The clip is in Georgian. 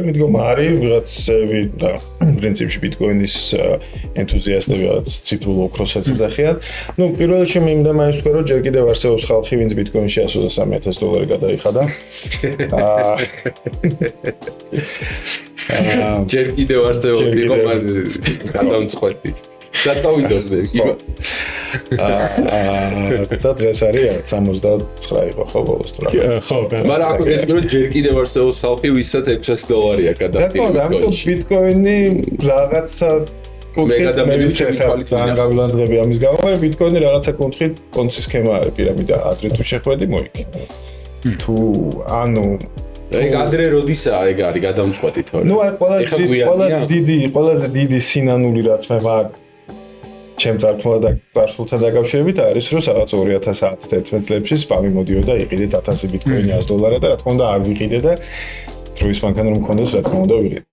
მიდგომა არის ვიღაცები და პრინციპში ბიტკოინის ენთუზიასტები რაღაც ციფრულ ოქროსაც ეძახიან. ნუ პირველ რიგში მინდა მაინც ვთქვა, რომ ჯერ კიდევ არსებობს ხალხი, ვინც ბიტკოინში $130,000 გადაიხადა. ჯერ კიდევ არსებობს იყო გადამწყვეტი. საწავიდოდ იქ. და დღეს არის 69 იყო ხო ბოლოს თუ რა. ხო, მაგრამ აქ გეტყვი რომ ჯერ კიდევ არსებობს ხალხი, ვისაც $600-ია გადახდილი ბიტკოინში. ბიტკოინი რაღაცა მე ვიცი ხა ძალიან გავლანდები ამის გამო, მაგრამ ბიტკოინი რაღაცა კონტრით კონცი სქემა არის პირამიდა ადრე თუ შეხვედი მოიქნა. თუ ანუ ეგ ადრე როდისაა ეგ არის გადამწყვეტი თორე. ნუ აი ყველაზე დიდი სინანული რაც მე მაგ ჩემ წარსულთან და წარსულთან დაკავშირებით არის რომ რაღაც 2010-11 წლებში სპამი მოდიოდა იყიდეთ 1000 ბიტკოინი $100 და რა თქმა უნდა არ ვიყიდე და დროის მანქანა რომ მქონდეს რა თქმა უნდა ვიყიდე.